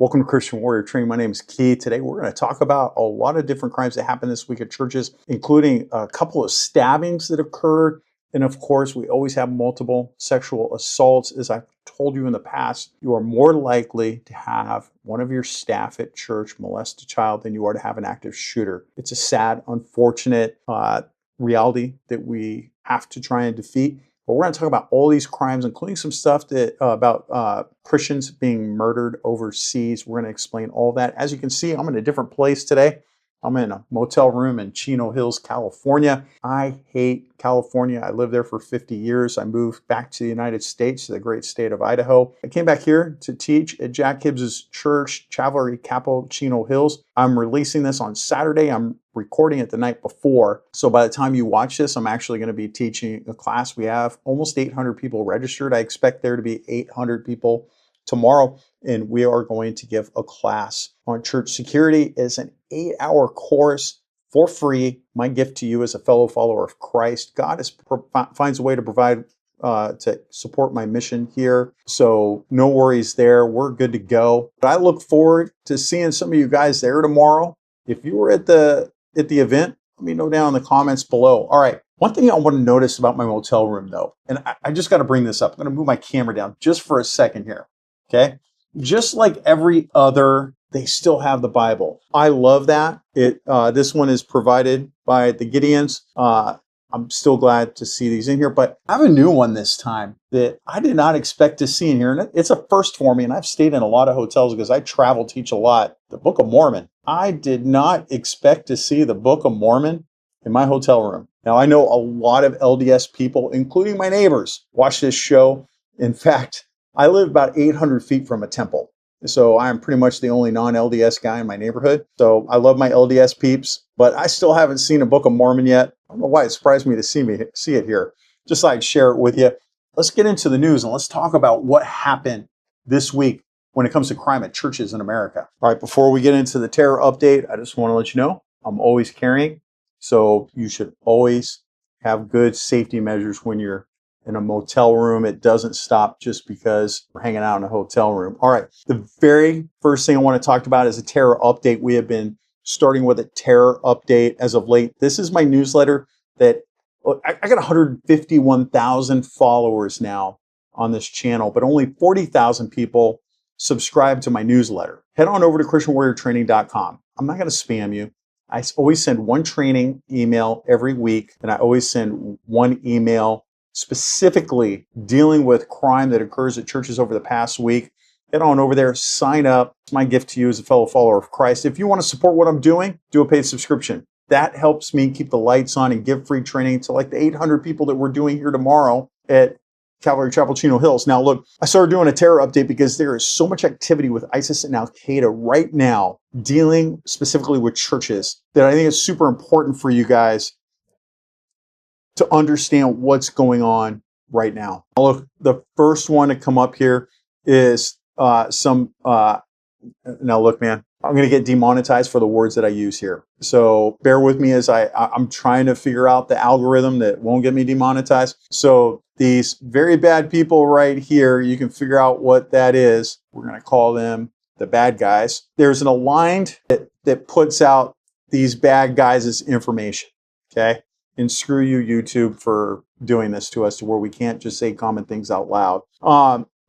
Welcome to Christian Warrior Training. My name is Keith. Today we're going to talk about a lot of different crimes that happened this week at churches, including a couple of stabbings that occurred. And of course, we always have multiple sexual assaults. As I've told you in the past, you are more likely to have one of your staff at church molest a child than you are to have an active shooter. It's a sad, unfortunate reality that we have to try and defeat. But we're going to talk about all these crimes, including some stuff that about Christians being murdered overseas. We're going to explain all that. As you can see, I'm in a different place today. I'm in a motel room in Chino Hills, California. I hate California. I lived there for 50 years. I moved back to the United States, to the great state of Idaho. I came back here to teach at Jack Hibbs's church, Calvary Chapel, Chino Hills. I'm releasing this on Saturday. I'm recording it the night before. So by the time you watch this, I'm actually going to be teaching a class. We have almost 800 people registered. I expect there to be 800 people tomorrow, and we are going to give a class on church security. It's an 8-hour course for free. My gift to you as a fellow follower of Christ. God finds a way to provide to support my mission here. So no worries there. We're good to go. But I look forward to seeing some of you guys there tomorrow. If you were at the event, let me know down in the comments below. All right. One thing I want to notice about my motel room, though, and I just got to bring this up. I'm going to move my camera down just for a second here. Okay. Just like every other, they still have the Bible. I love that. This one is provided by the Gideons. I'm still glad to see these in here, but I have a new one this time that I did not expect to see in here. And it's a first for me. And I've stayed in a lot of hotels because I travel, teach a lot. The Book of Mormon. I did not expect to see the Book of Mormon in my hotel room. Now, I know a lot of LDS people, including my neighbors, watch this show. In fact, I live about 800 feet from a temple. So I am pretty much the only non-LDS guy in my neighborhood. So I love my LDS peeps, but I still haven't seen a Book of Mormon yet. I don't know why it surprised me to see it here. Just thought I'd share it with you. Let's get into the news and let's talk about what happened this week when it comes to crime at churches in America. All right, before we get into the terror update, I just want to let you know I'm always carrying. So you should always have good safety measures when you're in a motel room. It doesn't stop just because we're hanging out in a hotel room. All right. The very first thing I want to talk about is a terror update. We have been starting with a terror update as of late. This is my newsletter that I got 151,000 followers now on this channel, but only 40,000 people subscribe to my newsletter. Head on over to ChristianWarriorTraining.com. I'm not going to spam you. I always send one training email every week, and I always send one email specifically dealing with crime that occurs at churches over the past week. Head on over there, sign up. It's my gift to you as a fellow follower of Christ. If you want to support what I'm doing, do a paid subscription. That helps me keep the lights on and give free training to like the 800 people that we're doing here tomorrow at Calvary Chapel, Chino Hills. Now, look, I started doing a terror update because there is so much activity with ISIS and Al-Qaeda right now dealing specifically with churches that I think it's super important for you guys to understand what's going on right now. Look, the first one to come up here is now look, man, I'm going to get demonetized for the words that I use here. So bear with me as I'm trying to figure out the algorithm that won't get me demonetized. So these very bad people right here, you can figure out what that is. We're going to call them the bad guys. There's an aligned that puts out these bad guys as information. Okay. And screw you, YouTube, for doing this to us to where we can't just say common things out loud.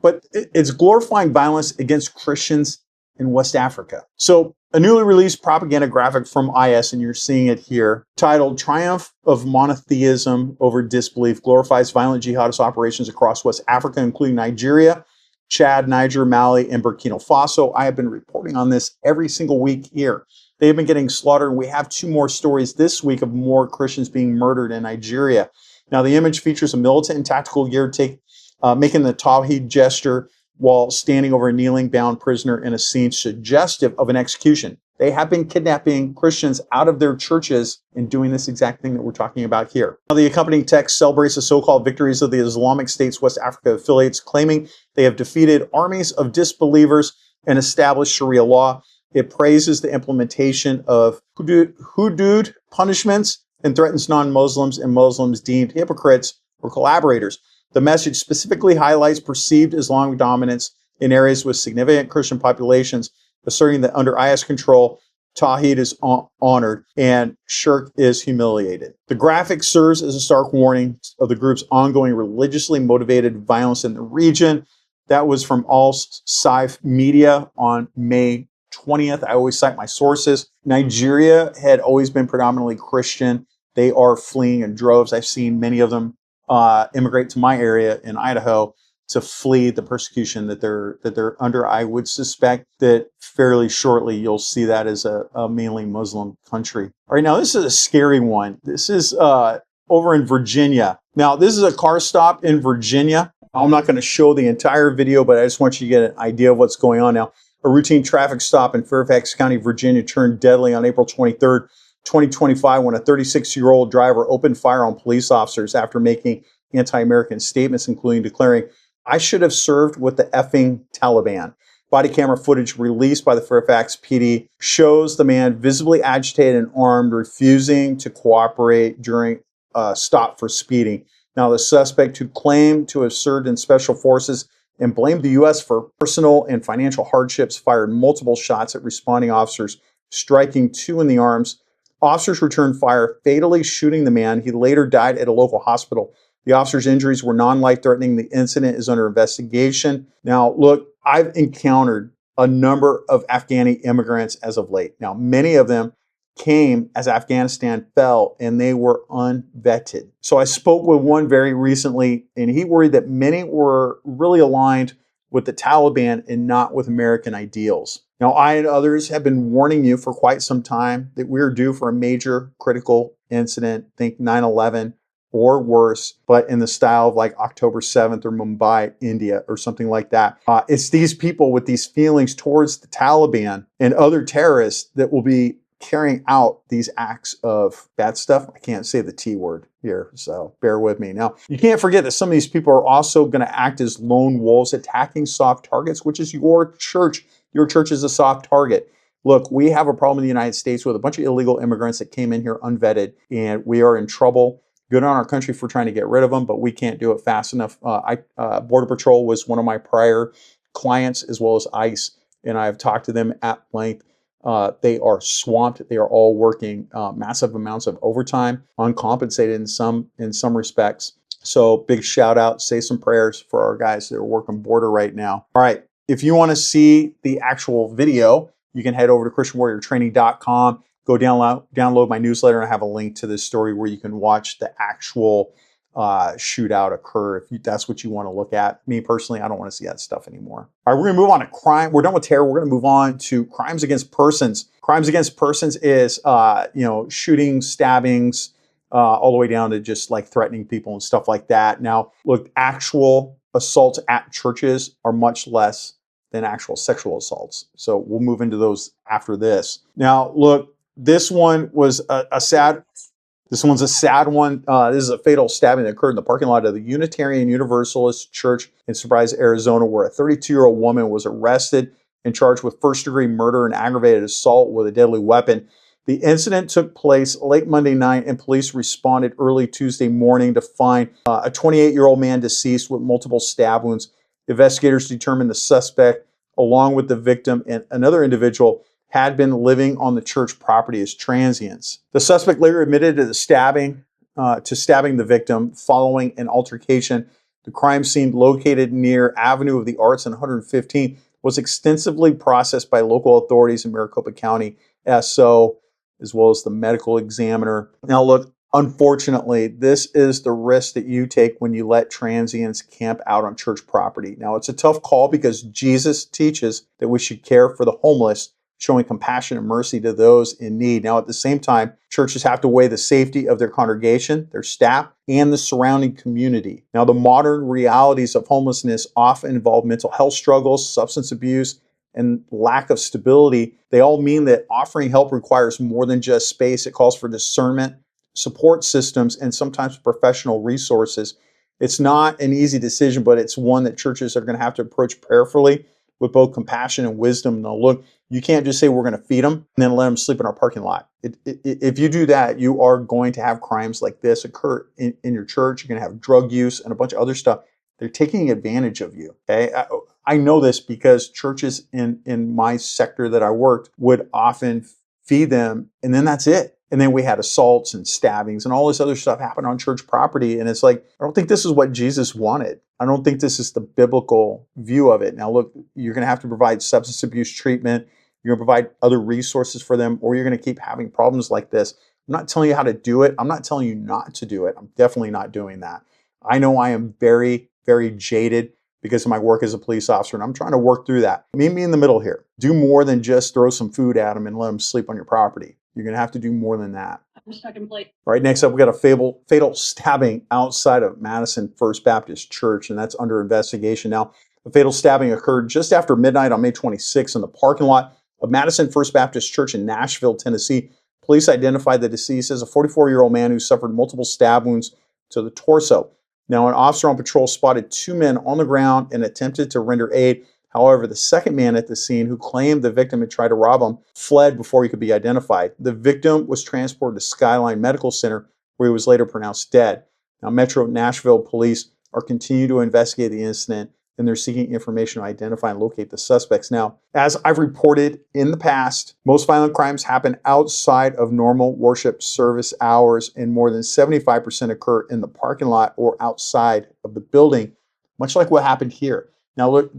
But it's glorifying violence against Christians in West Africa. So a newly released propaganda graphic from IS, and you're seeing it here, titled Triumph of Monotheism Over Disbelief, glorifies violent jihadist operations across West Africa, including Nigeria, Chad, Niger, Mali, and Burkina Faso. I have been reporting on this every single week here. They have been getting slaughtered, and we have 2 more stories this week of more Christians being murdered in Nigeria. Now, the image features a militant and tactical gear making the Tawhid gesture while standing over a kneeling bound prisoner in a scene suggestive of an execution. They have been kidnapping Christians out of their churches and doing this exact thing that we're talking about here. Now, the accompanying text celebrates the so-called victories of the Islamic State's West Africa affiliates, claiming they have defeated armies of disbelievers and established Sharia law. It praises the implementation of hudud punishments and threatens non-Muslims and Muslims deemed hypocrites or collaborators. The message specifically highlights perceived Islamic dominance in areas with significant Christian populations, asserting that under IS control, Tawhid is honored and Shirk is humiliated. The graphic serves as a stark warning of the group's ongoing religiously motivated violence in the region. That was from Al Saif Media on May 20th. I always cite my sources. Nigeria had always been predominantly Christian. They are fleeing in droves. I've seen many of them immigrate to my area in Idaho to flee the persecution that they're under. I would suspect that fairly shortly you'll see that as a mainly Muslim country. All right, now this is a scary one. This is over in Virginia. Now, this is a car stop in Virginia. I'm not going to show the entire video, but I just want you to get an idea of what's going on now. A routine traffic stop in Fairfax County, Virginia turned deadly on April 23rd, 2025, when a 36-year-old driver opened fire on police officers after making anti-American statements, including declaring, "I should have served with the effing Taliban." Body camera footage released by the Fairfax PD shows the man visibly agitated and armed, refusing to cooperate during a stop for speeding. Now, the suspect, who claimed to have served in special forces and blamed the U.S. for personal and financial hardships, fired multiple shots at responding officers, striking two in the arms. Officers returned fire, fatally shooting the man. He later died at a local hospital. The officer's injuries were non-life-threatening. The incident is under investigation. Now, look, I've encountered a number of Afghani immigrants as of late. Now, many of them came as Afghanistan fell, and they were unvetted. So I spoke with one very recently, and he worried that many were really aligned with the Taliban and not with American ideals. Now, I and others have been warning you for quite some time that we're due for a major critical incident, think 9/11 or worse, but in the style of like October 7th or Mumbai, India, or something like that. It's these people with these feelings towards the Taliban and other terrorists that will be carrying out these acts of bad stuff. I can't say the T word here, so bear with me. Now, you can't forget that some of these people are also going to act as lone wolves, attacking soft targets, which is your church. Your church is a soft target. Look, we have a problem in the United States with a bunch of illegal immigrants that came in here unvetted, and we are in trouble. Good on our country for trying to get rid of them, but we can't do it fast enough. Border Patrol was one of my prior clients, as well as ICE, and I've talked to them at length. They are swamped. They are all working massive amounts of overtime, uncompensated in some respects. So big shout out, say some prayers for our guys that are working border right now. All right, if you want to see the actual video, you can head over to ChristianWarriorTraining.com. Go download my newsletter, and I have a link to this story where you can watch the actual shootout occur if that's what you want to look at. Me personally, I don't want to see that stuff anymore. All right, we're going to move on to crime. We're done with terror. We're going to move on to crimes against persons. Crimes against persons is, shooting, stabbings, all the way down to just like threatening people and stuff like that. Now, look, actual assaults at churches are much less than actual sexual assaults. So we'll move into those after this. Now, look, this one was a sad one. This is a fatal stabbing that occurred in the parking lot of the Unitarian Universalist Church in Surprise, Arizona, where a 32-year-old woman was arrested and charged with first-degree murder and aggravated assault with a deadly weapon. The incident took place late Monday night, and police responded early Tuesday morning to find a 28-year-old man deceased with multiple stab wounds. Investigators determined the suspect, along with the victim and another individual, had been living on the church property as transients. The suspect later admitted to stabbing the victim following an altercation. The crime scene, located near Avenue of the Arts and 115, was extensively processed by local authorities in Maricopa County, SO, as well as the medical examiner. Now look, unfortunately, this is the risk that you take when you let transients camp out on church property. Now, it's a tough call because Jesus teaches that we should care for the homeless, showing compassion and mercy to those in need. Now, at the same time, churches have to weigh the safety of their congregation, their staff, and the surrounding community. Now, the modern realities of homelessness often involve mental health struggles, substance abuse, and lack of stability. They all mean that offering help requires more than just space. It calls for discernment, support systems, and sometimes professional resources. It's not an easy decision, but it's one that churches are going to have to approach prayerfully with both compassion and wisdom. Now, look, you can't just say we're going to feed them and then let them sleep in our parking lot. If you do that, you are going to have crimes like this occur in your church. You're going to have drug use and a bunch of other stuff. They're taking advantage of you. Okay, I know this because churches in my sector that I worked would often feed them, and then that's it. And then we had assaults and stabbings and all this other stuff happen on church property. And it's like, I don't think this is what Jesus wanted. I don't think this is the biblical view of it. Now, look, you're going to have to provide substance abuse treatment. You're going to provide other resources for them, or you're going to keep having problems like this. I'm not telling you how to do it. I'm not telling you not to do it. I'm definitely not doing that. I know I am very, very jaded because of my work as a police officer, and I'm trying to work through that. Meet me in the middle here. Do more than just throw some food at them and let them sleep on your property. You're going to have to do more than that. I'm stuck in place. All right, next up, we got a fatal stabbing outside of Madison First Baptist Church, and that's under investigation. Now, the fatal stabbing occurred just after midnight on May 26th in the parking lot of Madison First Baptist Church in Nashville, Tennessee. Police identified the deceased as a 44-year-old man who suffered multiple stab wounds to the torso. Now, an officer on patrol spotted two men on the ground and attempted to render aid. However, the second man at the scene, who claimed the victim had tried to rob him, fled before he could be identified. The victim was transported to Skyline Medical Center, where he was later pronounced dead. Now, Metro Nashville police are continuing to investigate the incident, and they're seeking information to identify and locate the suspects. Now, as I've reported in the past, most violent crimes happen outside of normal worship service hours, and more than 75% occur in the parking lot or outside of the building, much like what happened here. Now, look,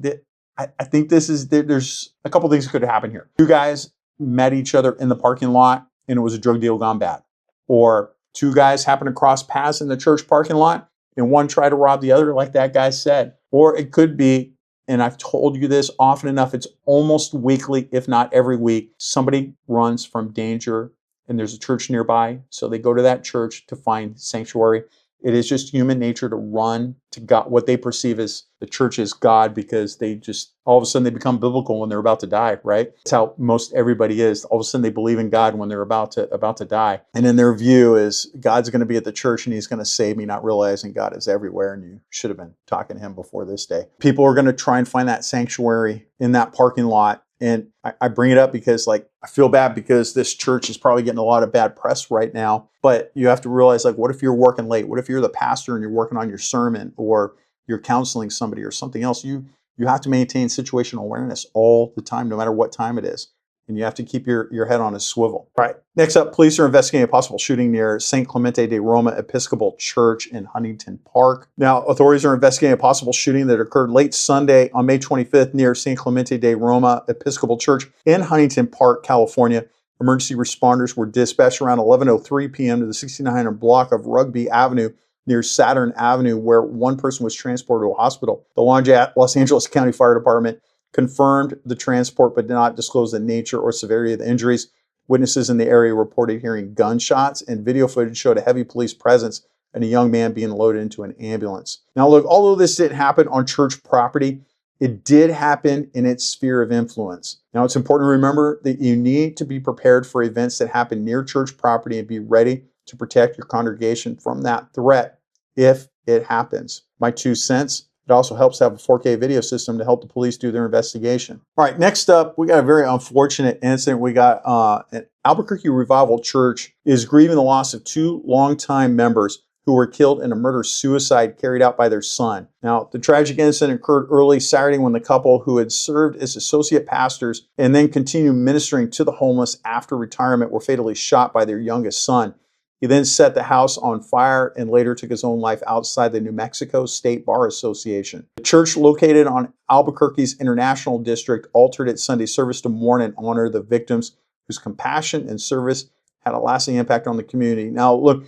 I think there's a couple things that could happen here. Two guys met each other in the parking lot, and it was a drug deal gone bad. Or two guys happened to cross paths in the church parking lot, and one tried to rob the other, like that guy said. Or it could be, and I've told you this often enough, it's almost weekly, if not every week, somebody runs from danger, and there's a church nearby, so they go to that church to find sanctuary. It is just human nature to run to God, what they perceive as the church is God, because they just, all of a sudden they become biblical when they're about to die, right? That's how most everybody is. All of a sudden they believe in God when they're about to die. And in their view is God's going to be at the church and he's going to save me, not realizing God is everywhere. And you should have been talking to him before this day. People are going to try and find that sanctuary in that parking lot. And I bring it up because, like, I feel bad because this church is probably getting a lot of bad press right now. But you have to realize, like, what if you're working late? What if you're the pastor and you're working on your sermon, or you're counseling somebody or something else? You have to maintain situational awareness all the time, no matter what time it is. And you have to keep your head on a swivel. All right. Next up, police are investigating a possible shooting near St. Clemente de Roma Episcopal Church in Huntington Park. Now, authorities are investigating a possible shooting that occurred late Sunday on May 25th near St. Clemente de Roma Episcopal Church in Huntington Park, California. Emergency responders were dispatched around 11:03 p.m. to the 6900 block of Rugby Avenue near Saturn Avenue, where one person was transported to a hospital. The Los Angeles County Fire Department confirmed the transport but did not disclose the nature or severity of the injuries. Witnesses in the area reported hearing gunshots, and video footage showed a heavy police presence and a young man being loaded into an ambulance. Now, look, although this didn't happen on church property, it did happen in its sphere of influence. Now, it's important to remember that you need to be prepared for events that happen near church property and be ready to protect your congregation from that threat if it happens. My 2 cents. It also helps to have a 4K video system to help the police do their investigation. All right, next up, we got a very unfortunate incident. We got an Albuquerque Revival Church is grieving the loss of two longtime members who were killed in a murder-suicide carried out by their son. Now, the tragic incident occurred early Saturday when the couple, who had served as associate pastors and then continued ministering to the homeless after retirement, were fatally shot by their youngest son. He then set the house on fire and later took his own life outside the New Mexico State Bar Association. The church, located on Albuquerque's International District, altered its Sunday service to mourn and honor the victims whose compassion and service had a lasting impact on the community. Now, look,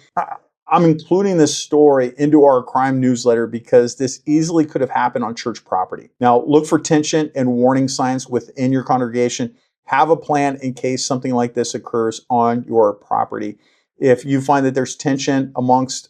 I'm including this story into our crime newsletter because this easily could have happened on church property. Now, look for tension and warning signs within your congregation. Have a plan in case something like this occurs on your property. If you find that there's tension amongst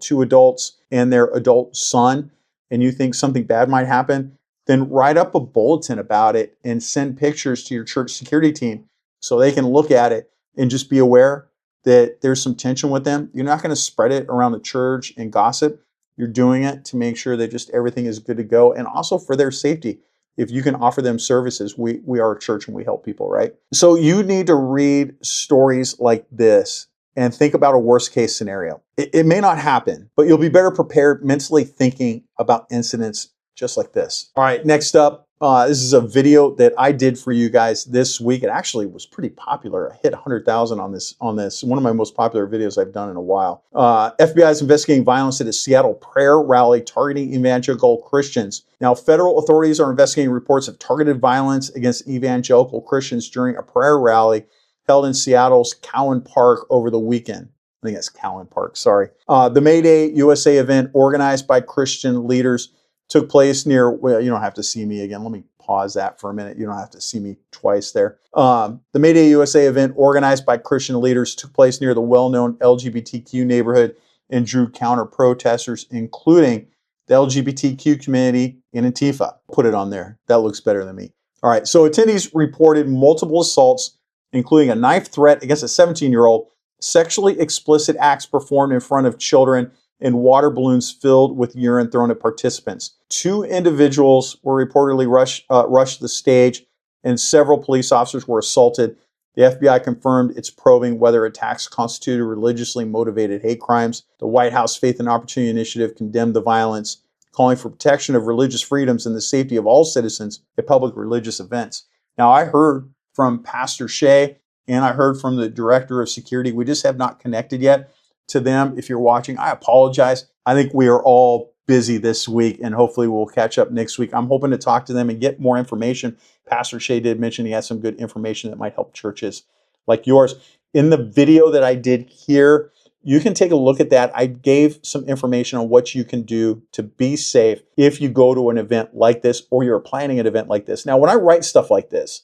two adults and their adult son, and you think something bad might happen, then write up a bulletin about it and send pictures to your church security team so they can look at it and just be aware that there's some tension with them. You're not going to spread it around the church and gossip. You're doing it to make sure that just everything is good to go, and also for their safety. If you can offer them services, we are a church and we help people, right? So you need to read stories like this and think about a worst case scenario. It may not happen, but you'll be better prepared mentally thinking about incidents just like this. All right, next up, this is a video that I did for you guys this week. It actually was pretty popular. I hit 100,000 on this. One of my most popular videos I've done in a while. FBI is investigating violence at a Seattle prayer rally targeting evangelical Christians. Now, federal authorities are investigating reports of targeted violence against evangelical Christians during a prayer rally held in Seattle's Cowan Park over the weekend. I think it's Cowan Park, sorry. The May Day USA event organized by Christian leaders took place near, well, you don't have to see me again. Let me pause that for a minute. You don't have to see me twice there. The May Day USA event organized by Christian leaders took place near the well-known LGBTQ neighborhood and drew counter-protesters, including the LGBTQ community and Antifa. Put it on there. That looks better than me. All right, so attendees reported multiple assaults, including a knife threat against a 17-year-old, sexually explicit acts performed in front of children, and water balloons filled with urine thrown at participants. 2 individuals were reportedly rushed the stage, and several police officers were assaulted. The FBI confirmed it's probing whether attacks constituted religiously motivated hate crimes. The White House Faith and Opportunity Initiative condemned the violence, calling for protection of religious freedoms and the safety of all citizens at public religious events. Now, I heard from Pastor Shea and I heard from the director of security. We just have not connected yet to them. If you're watching, I apologize. I think we are all busy this week, and hopefully we'll catch up next week. I'm hoping to talk to them and get more information. Pastor Shea did mention he has some good information that might help churches like yours. In the video that I did here, you can take a look at that. I gave some information on what you can do to be safe if you go to an event like this or you're planning an event like this. Now, when I write stuff like this,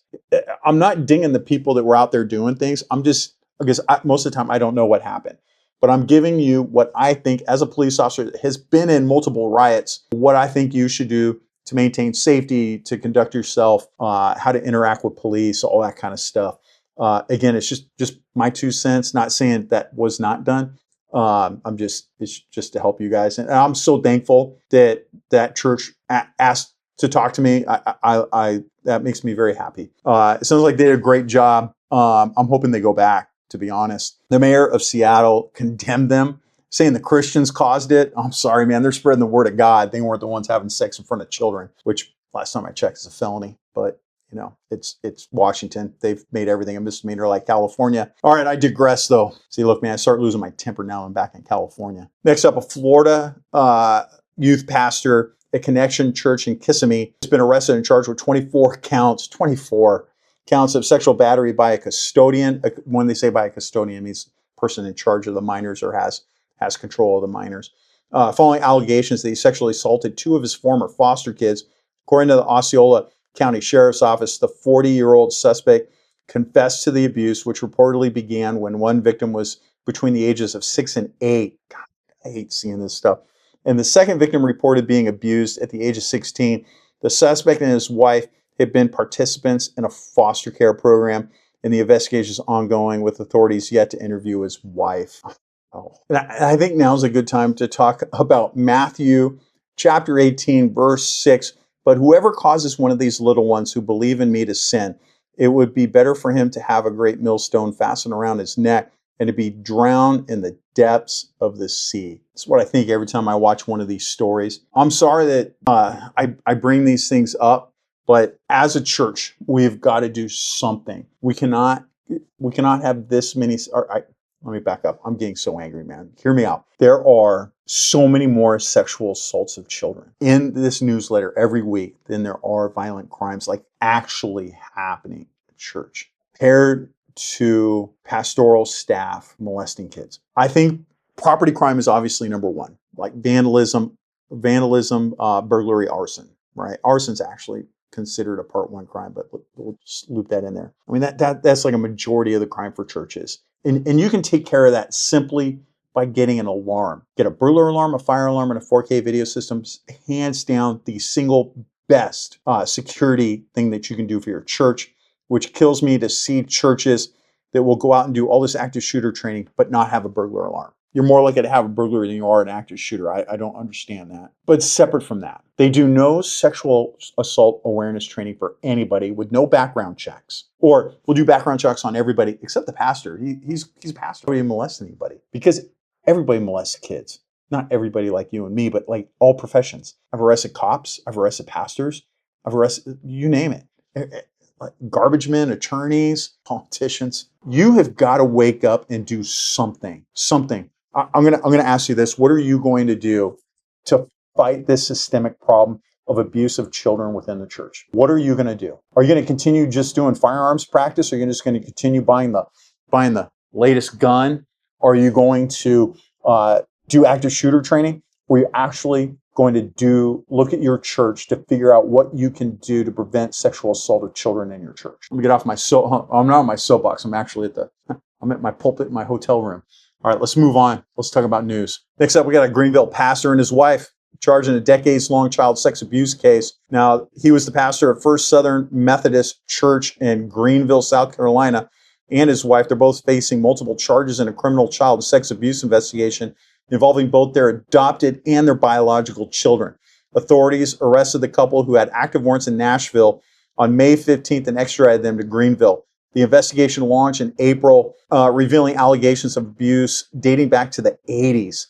I'm not dinging the people that were out there doing things. I'm just, because most of the time I don't know what happened. But I'm giving you what I think, as a police officer that has been in multiple riots, what I think you should do to maintain safety, to conduct yourself, how to interact with police, all that kind of stuff. Again, it's just my 2 cents, not saying that was not done. It's just to help you guys. And I'm so thankful that that church asked to talk to me. That makes me very happy. It sounds like they did a great job. I'm hoping they go back, to be honest. The mayor of Seattle condemned them, saying the Christians caused it. I'm sorry, man. They're spreading the word of God. They weren't the ones having sex in front of children, which last time I checked is a felony. But you know, it's Washington. They've made everything a misdemeanor like California. All right, I digress though. See, look, man, I start losing my temper now. I'm back in California. Next up, a Florida youth pastor at Connection Church in Kissimmee has been arrested and charged with 24 counts of sexual battery by a custodian. When they say by a custodian, it means person in charge of the minors or has control of the minors. Following allegations that he sexually assaulted 2 of his former foster kids. According to the Osceola County Sheriff's Office, the 40-year-old suspect confessed to the abuse, which reportedly began when one victim was between the ages of 6 and 8. God, I hate seeing this stuff. And the second victim reported being abused at the age of 16. The suspect and his wife had been participants in a foster care program, and the investigation is ongoing with authorities yet to interview his wife. Oh. And I think now's a good time to talk about Matthew chapter 18, verse 6. But whoever causes one of these little ones who believe in me to sin, it would be better for him to have a great millstone fastened around his neck and to be drowned in the depths of the sea. That's what I think every time I watch one of these stories. I'm sorry that I bring these things up, but as a church, we've got to do something. We cannot have this many. Let me back up. I'm getting so angry, man. Hear me out. There are so many more sexual assaults of children in this newsletter every week than there are violent crimes like actually happening at church, compared to pastoral staff molesting kids. I think property crime is obviously number one, like vandalism, burglary, arson, right? Arson's actually considered a part 1 crime, but we'll just loop that in there. I mean, that's like a majority of the crime for churches. And you can take care of that simply by getting an alarm. Get a burglar alarm, a fire alarm, and a 4K video system. Hands down, the single best security thing that you can do for your church, which kills me to see churches that will go out and do all this active shooter training but not have a burglar alarm. You're more likely to have a burglary than you are an active shooter. I don't understand that. But separate from that, they do no sexual assault awareness training for anybody with no background checks. Or we'll do background checks on everybody except the pastor. He's a pastor. Nobody molests anybody because everybody molests kids. not everybody like you and me, but like all professions. I've arrested cops. I've arrested pastors. I've arrested, you name it. Like garbage men, attorneys, politicians. You have got to wake up and do something. Something. I'm gonna ask you this. What are you going to do to fight this systemic problem of abuse of children within the church? What are you going to do? Are you going to continue just doing firearms practice? Or are you just going to continue buying the latest gun? Are you going to do active shooter training? Or are you actually going to look at your church to figure out what you can do to prevent sexual assault of children in your church? Let me get off my I'm not on my soapbox. I'm actually I'm at my pulpit in my hotel room. All right, let's move on. Let's talk about news. Next up, we got a Greenville pastor and his wife charged in a decades-long child sex abuse case. Now, he was the pastor of First Southern Methodist Church in Greenville, South Carolina, and his wife. They're both facing multiple charges in a criminal child sex abuse investigation involving both their adopted and their biological children. Authorities arrested the couple who had active warrants in Nashville on May 15th and extradited them to Greenville. The investigation launched in April, revealing allegations of abuse dating back to the 80s.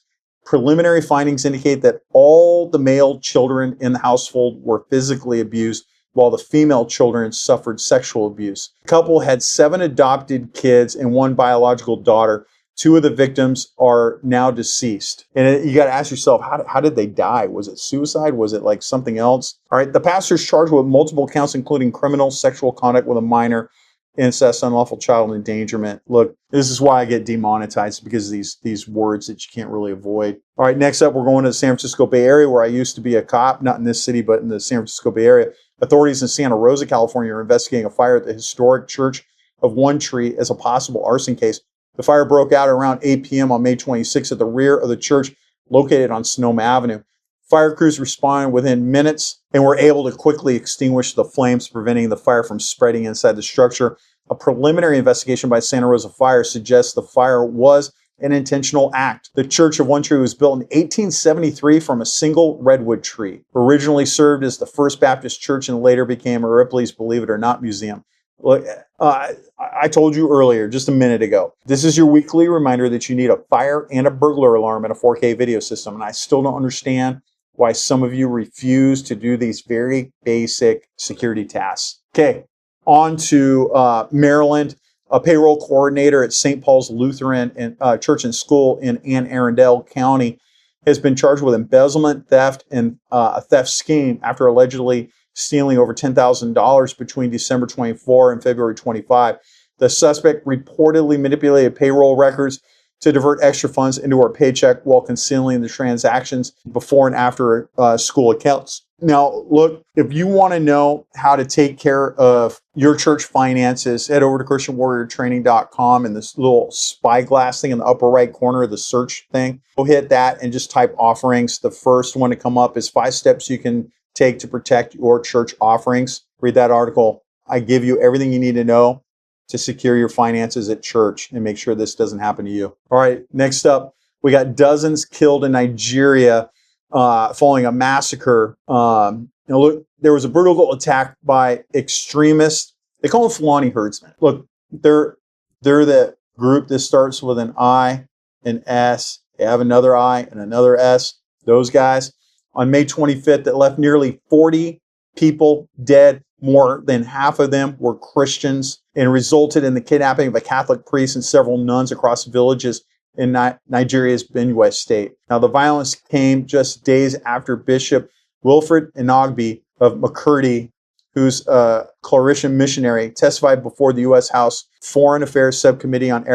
Preliminary findings indicate that all the male children in the household were physically abused, while the female children suffered sexual abuse. The couple had 7 adopted kids and 1 biological daughter. 2 of the victims are now deceased. And you got to ask yourself, how did they die? Was it suicide? Was it like something else? All right, the pastor's charged with multiple counts, including criminal sexual conduct with a minor, incest, unlawful child endangerment. Look, this is why I get demonetized, because of these words that you can't really avoid. All right, next up, we're going to the San Francisco Bay Area, where I used to be a cop, not in this city, but in the San Francisco Bay Area. Authorities in Santa Rosa, California, are investigating a fire at the historic Church of One Tree as a possible arson case. The fire broke out around 8 p.m. on May 26th at the rear of the church located on Sonoma Avenue. Fire crews responded within minutes and were able to quickly extinguish the flames, preventing the fire from spreading inside the structure. A preliminary investigation by Santa Rosa Fire suggests the fire was an intentional act. The Church of One Tree was built in 1873 from a single redwood tree. Originally served as the First Baptist Church and later became a Ripley's Believe It or Not Museum. Look, I told you earlier, just a minute ago, this is your weekly reminder that you need a fire and a burglar alarm and a 4K video system. And I still don't understand why some of you refuse to do these very basic security tasks. Okay, on to Maryland. A payroll coordinator at St. Paul's Lutheran Church and School in Anne Arundel County has been charged with embezzlement, theft, and a theft scheme after allegedly stealing over $10,000 between December 24 and February 25. The suspect reportedly manipulated payroll records to divert extra funds into her paycheck while concealing the transactions before and after school accounts. Now, look, if you want to know how to take care of your church finances, head over to ChristianWarriorTraining.com and this little spyglass thing in the upper right corner of the search thing. Go hit that and just type offerings. The first one to come up is 5 steps you can take to protect your church offerings. Read that article. I give you everything you need to know to secure your finances at church and make sure this doesn't happen to you. All right, next up, we got dozens killed in Nigeria following a massacre. Look, there was a brutal attack by extremists. They call them Fulani herdsmen. Look, they're the group that starts with an I, an S. They have another I and another S. Those guys. On May 25th, that left nearly 40 people dead. More than half of them were Christians, and resulted in the kidnapping of a Catholic priest and several nuns across villages in Nigeria's Benue state. Now, the violence came just days after Bishop Wilfred Inagbe of Makurdi, who's a Claretian missionary, testified before the U.S. House Foreign Affairs Subcommittee on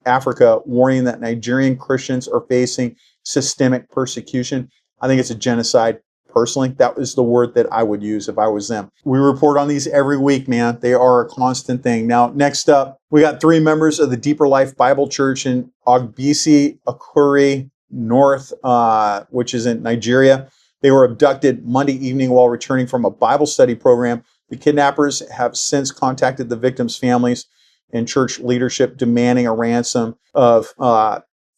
Africa, warning that Nigerian Christians are facing systemic persecution. I think it's a genocide. Personally, that was the word that I would use if I was them. We report on these every week, man. They are a constant thing. Now, next up, we got 3 members of the Deeper Life Bible Church in Ogbisi, Akure North, which is in Nigeria. They were abducted Monday evening while returning from a Bible study program. The kidnappers have since contacted the victims' families and church leadership, demanding a ransom of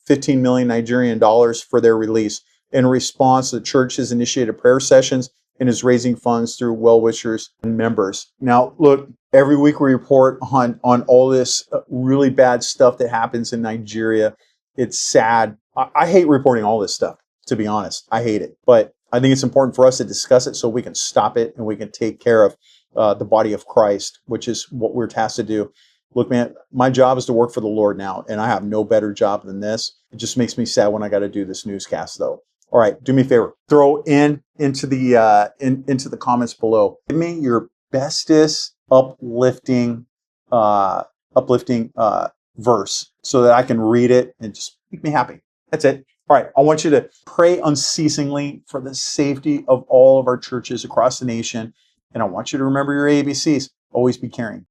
15 million Nigerian dollars for their release. In response, the church has initiated prayer sessions and is raising funds through well-wishers and members. Now, look, every week we report on all this really bad stuff that happens in Nigeria. It's sad. I hate reporting all this stuff, to be honest. I hate it. But I think it's important for us to discuss it so we can stop it and we can take care of the body of Christ, which is what we're tasked to do. Look, man, my job is to work for the Lord now, and I have no better job than this. It just makes me sad when I got to do this newscast, though. All right, do me a favor. Throw into the comments below. Give me your bestest uplifting verse so that I can read it and just make me happy. That's it. All right, I want you to pray unceasingly for the safety of all of our churches across the nation. And I want you to remember your ABCs. Always be caring.